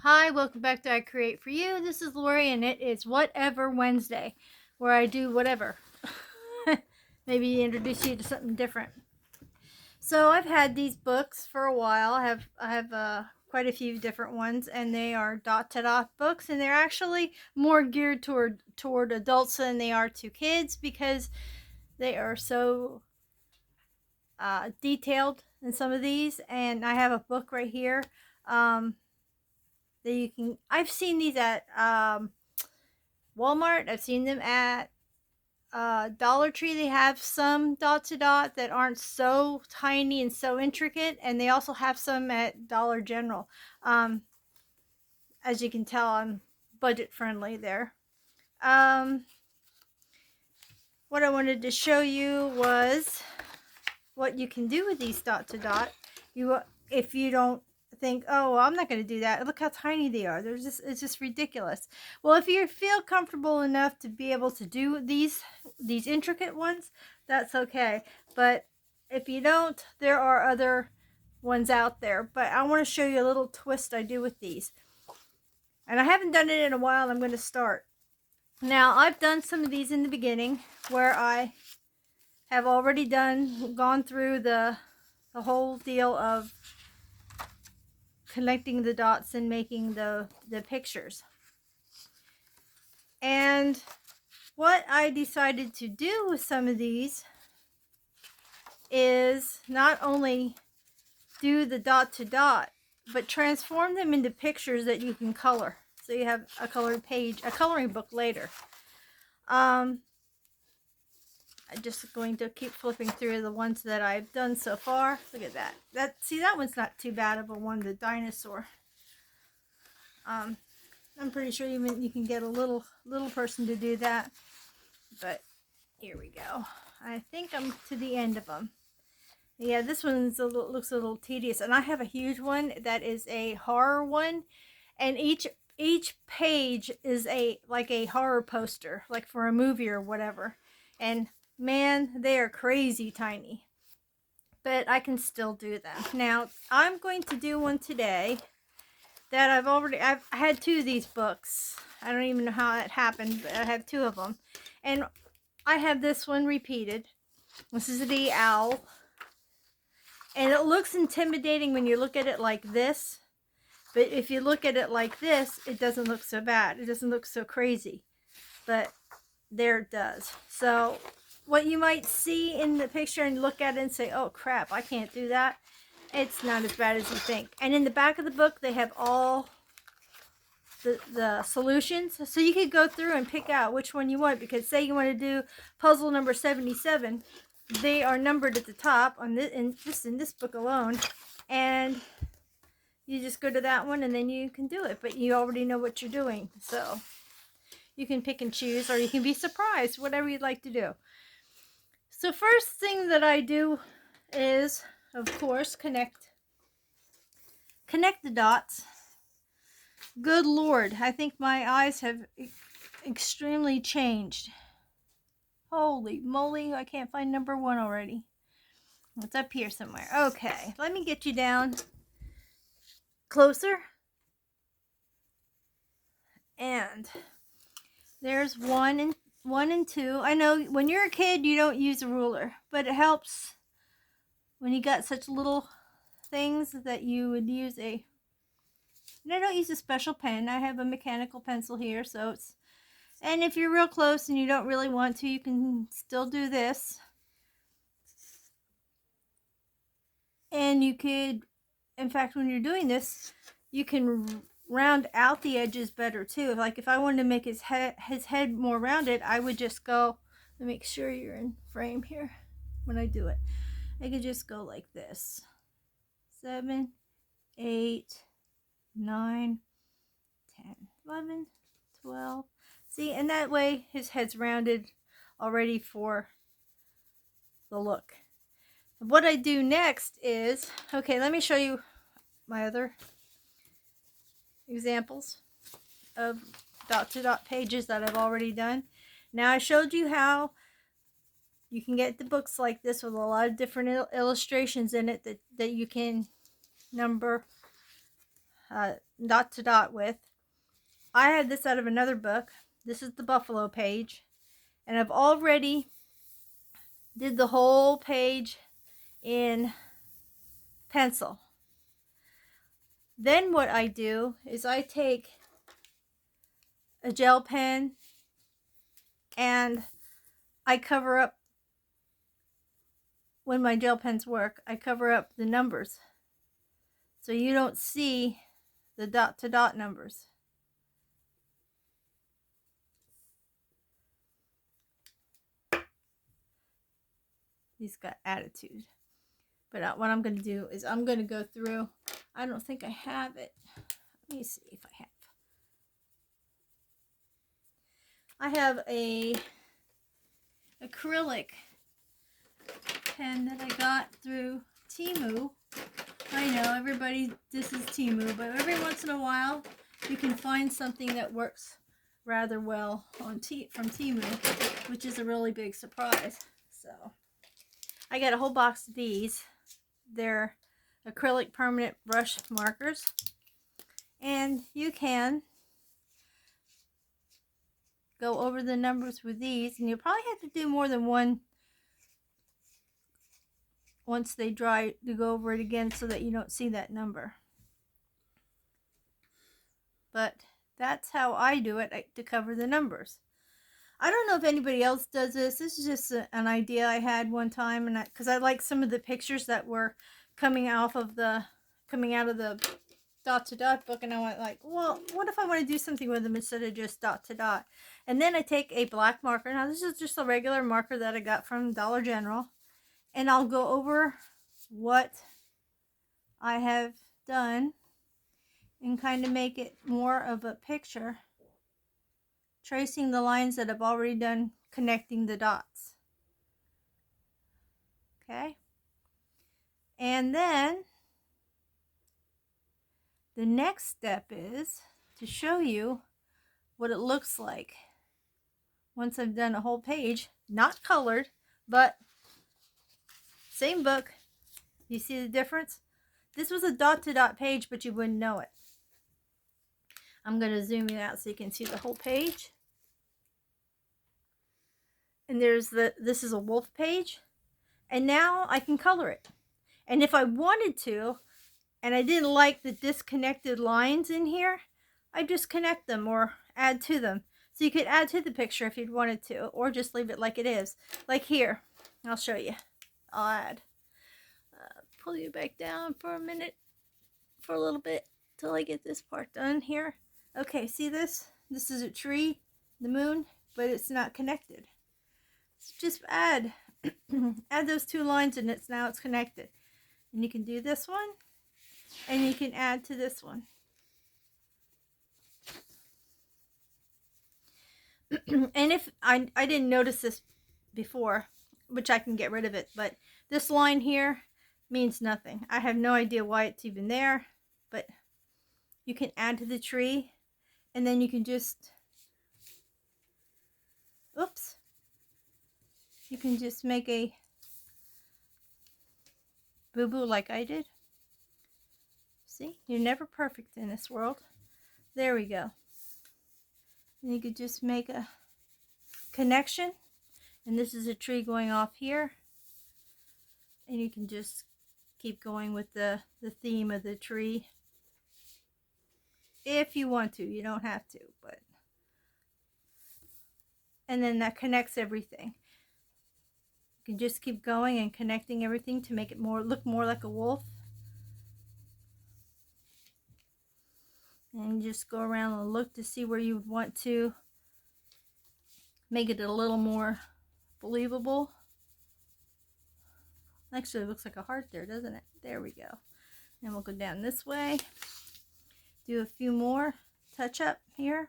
Hi, welcome back to I Create For You. This is Lori and it is Whatever Wednesday, where I do whatever. Maybe introduce you to something different. So I've had these books for a while. I have quite a few different ones, and they are dot to dot books, and they're actually more geared toward adults than they are to kids because they are so detailed in some of these. And I have a book right here. That you can, I've seen these at Walmart. I've seen them at Dollar Tree. They have some dot to dot that aren't so tiny and so intricate, and they also have some at Dollar General. As you can tell, I'm budget friendly there. What I wanted to show you was what you can do with these dot to dot. If you don't think, oh, well, I'm not going to do that. Look how tiny they are. It's just ridiculous. Well, if you feel comfortable enough to be able to do these intricate ones, that's okay. But if you don't, there are other ones out there. But I want to show you a little twist I do with these. And I haven't done it in a while. I'm going to start. Now, I've done some of these in the beginning where I have already gone through the whole deal of connecting the dots and making the pictures. And what I decided to do with some of these is not only do the dot to dot, but transform them into pictures that you can color. So you have a colored page, a coloring book later. I'm just going to keep flipping through the ones that I've done so far. Look at that. See, that one's not too bad of a one, the dinosaur. I'm pretty sure even you can get a little person to do that. But here we go. I think I'm to the end of them. Yeah, this one's looks a little tedious, and I have a huge one that is a horror one, and each page is like a horror poster, like for a movie or whatever. And man, they are crazy tiny, but I can still do them. Now, I'm going to do one today that I've had two of these books. I don't even know how that happened, but I have two of them. And I have this one repeated. This is the owl. And it looks intimidating when you look at it like this. But if you look at it like this, it doesn't look so bad. It doesn't look so crazy. But there it does. So what you might see in the picture and look at it and say, oh crap, I can't do that. It's not as bad as you think. And in the back of the book, they have all the solutions. So you could go through and pick out which one you want. Because say you want to do puzzle number 77. They are numbered at the top on this, in this book alone. And you just go to that one and then you can do it. But you already know what you're doing. So you can pick and choose, or you can be surprised, whatever you'd like to do. So first thing that I do is, of course, connect the dots. Good Lord, I think my eyes have extremely changed. Holy moly, I can't find number one already. It's up here somewhere. Okay, let me get you down closer. And there's one and two. I know when you're a kid, you don't use a ruler, but it helps when you got such little things that you would use and I don't use a special pen. I have a mechanical pencil here, so it's, and if you're real close and you don't really want to, you can still do this. And you could, in fact, when you're doing this, you can round out the edges better too. Like if I wanted to make his head more rounded, I would just go, let me make sure you're in frame here when I do it. I could just go like this. 7, 8, 9, 10, 11, 12. See, and that way his head's rounded already for the look. What I do next is, okay, let me show you my other examples of dot to dot pages that I've already done. Now I showed you how you can get the books like this with a lot of different illustrations in it that you can number dot to dot with. I had this out of another book. This is the buffalo page, and I've already did the whole page in pencil. Then what I do is I take a gel pen and I cover up, when my gel pens work, I cover up the numbers so you don't see the dot to dot numbers. He's got attitude. But what I'm going to do is I'm going to go through. I don't think I have it. Let me see if I have. I have a acrylic pen that I got through Temu. I know everybody, this is Temu, but every once in a while you can find something that works rather well on from Temu, which is a really big surprise. So I got a whole box of these. They're acrylic permanent brush markers, and you can go over the numbers with these, and you'll probably have to do more than one once they dry to go over it again so that you don't see that number. But that's how I do it to cover the numbers. I don't know if anybody else does this. This is just an idea I had one time, and because I like some of the pictures that were coming out of the dot to dot book, and I went like, well, what if I want to do something with them instead of just dot to dot? And then I take a black marker. Now this is just a regular marker that I got from Dollar General, and I'll go over what I have done and kind of make it more of a picture, tracing the lines that I've already done connecting the dots. Okay? And then the next step is to show you what it looks like once I've done a whole page, not colored, but same book. You see the difference? This was a dot to dot page, but you wouldn't know it. I'm going to zoom it out so you can see the whole page. And there's this is a wolf page, and now I can color it. And if I wanted to, and I didn't like the disconnected lines in here, I just connect them or add to them. So you could add to the picture if you'd wanted to, or just leave it like it is. Like here, I'll show you. I'll add. Pull you back down for a minute, for a little bit, till I get this part done here. Okay, see this? This is a tree, the moon, but it's not connected. So just add those two lines, and now it's connected. And you can do this one, and you can add to this one. And if I didn't notice this before, which I can get rid of it, but this line here means nothing. I have no idea why it's even there, but you can add to the tree, and then you can just, oops, you can just make a boo-boo like I did. See, you're never perfect in this world. There we go. And you could just make a connection, and this is a tree going off here, and you can just keep going with the theme of the tree if you want to. You don't have to, but, and then that connects everything. You can just keep going and connecting everything to make it look more like a wolf. And just go around and look to see where you want to make it a little more believable. Actually, it looks like a heart there, doesn't it? There we go. And we'll go down this way. Do a few more touch up here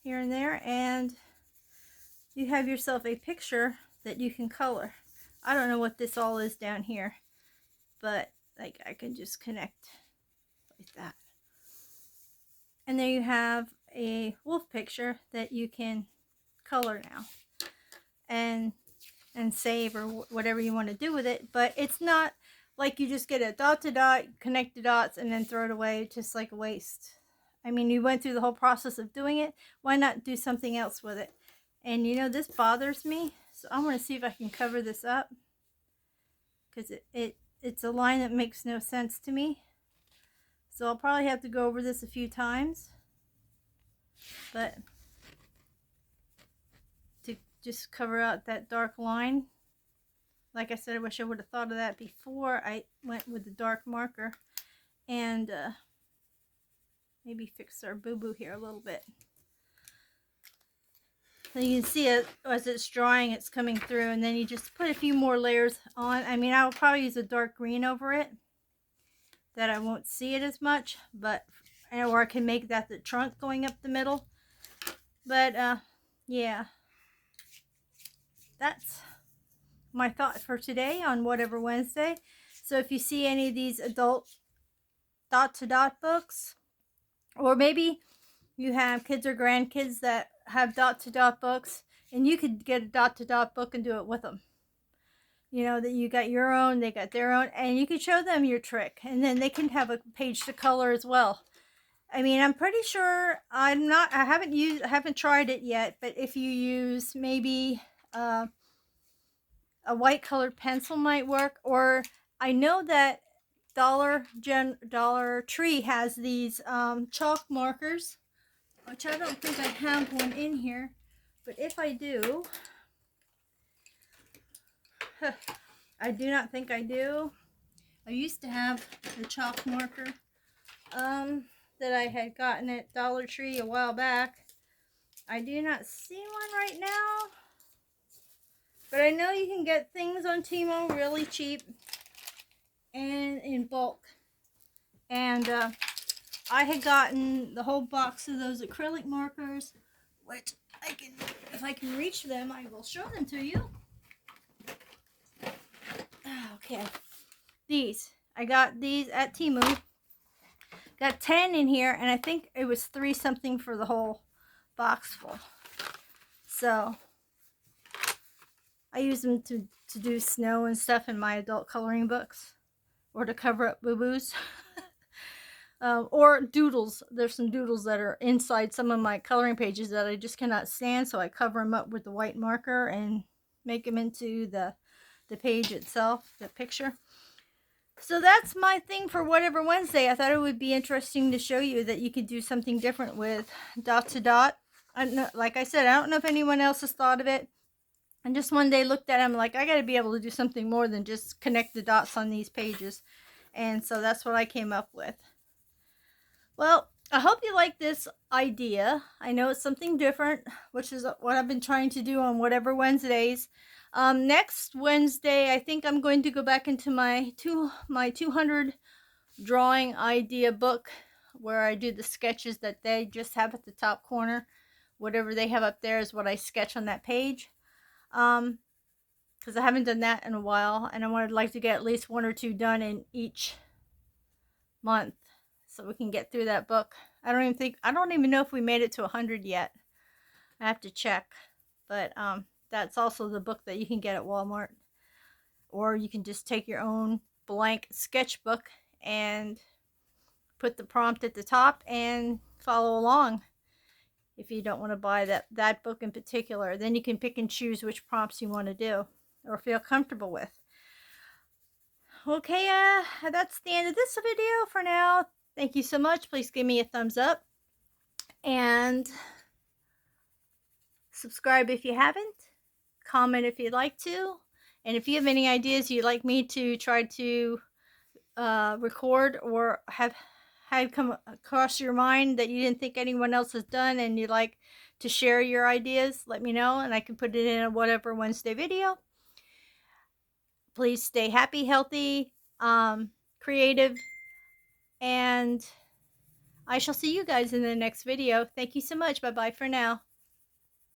and there, and you have yourself a picture that you can color. I don't know what this all is down here, but like I can just connect like that. And there you have a wolf picture that you can color now and save or whatever you want to do with it. But it's not like you just get a dot to dot, connect the dots, and then throw it away, just like a waste. I mean, you went through the whole process of doing it. Why not do something else with it? And you know, this bothers me, so I want to see if I can cover this up, because it's a line that makes no sense to me. So I'll probably have to go over this a few times, but to just cover out that dark line. Like I said, I wish I would have thought of that before I went with the dark marker, and maybe fix our boo-boo here a little bit. So you can see it as it's drying, it's coming through, and then you just put a few more layers on. I mean, I will probably use a dark green over it, that I won't see it as much, but, or I can make that the trunk going up the middle. But yeah, that's my thought for today on Whatever Wednesday. So if you see any of these adult dot to dot books, or maybe you have kids or grandkids that have dot to dot books, and you could get a dot to dot book and do it with them. You know, that you got your own, they got their own, and you can show them your trick, and then they can have a page to color as well. I mean, I'm pretty sure I haven't tried it yet, but if you use maybe a white colored pencil might work, or I know that Dollar Tree has these chalk markers, which I don't think I have one in here, but if I do, I do not think I do. I used to have the chalk marker that I had gotten at Dollar Tree a while back. I do not see one right now, but I know you can get things on Temu really cheap and in bulk. And I had gotten the whole box of those acrylic markers, which I can, if I can reach them, I will show them to you. Okay, I got these at Temu. Got 10 in here, and I think it was 3 something for the whole box full. So I use them to do snow and stuff in my adult coloring books, or to cover up boo-boos. Or doodles. There's some doodles that are inside some of my coloring pages that I just cannot stand, so I cover them up with the white marker and make them into the page itself, the picture. So that's my thing for Whatever Wednesday. I thought it would be interesting to show you that you could do something different with dot to dot. Like I said, I don't know if anyone else has thought of it. And just one day looked at it, I'm like, I got to be able to do something more than just connect the dots on these pages. And so that's what I came up with. Well, I hope you like this idea. I know it's something different, which is what I've been trying to do on Whatever Wednesdays. Next Wednesday, I think I'm going to go back into my 200 drawing idea book, where I do the sketches that they just have at the top corner. Whatever they have up there is what I sketch on that page. Because I haven't done that in a while, and I would like to get at least 1 or 2 done in each month, so we can get through that book. I don't even know if we made it to 100 yet. I have to check. But that's also the book that you can get at Walmart. Or you can just take your own blank sketchbook and put the prompt at the top and follow along. If you don't want to buy that book in particular, then you can pick and choose which prompts you want to do or feel comfortable with. Okay, that's the end of this video for now. Thank you so much. Please give me a thumbs up and subscribe if you haven't. Comment if you'd like to. And if you have any ideas you'd like me to try to record, or have had come across your mind that you didn't think anyone else has done and you'd like to share your ideas, let me know and I can put it in a Whatever Wednesday video. Please stay happy, healthy, creative, and I shall see you guys in the next video. Thank you so much. Bye-bye for now.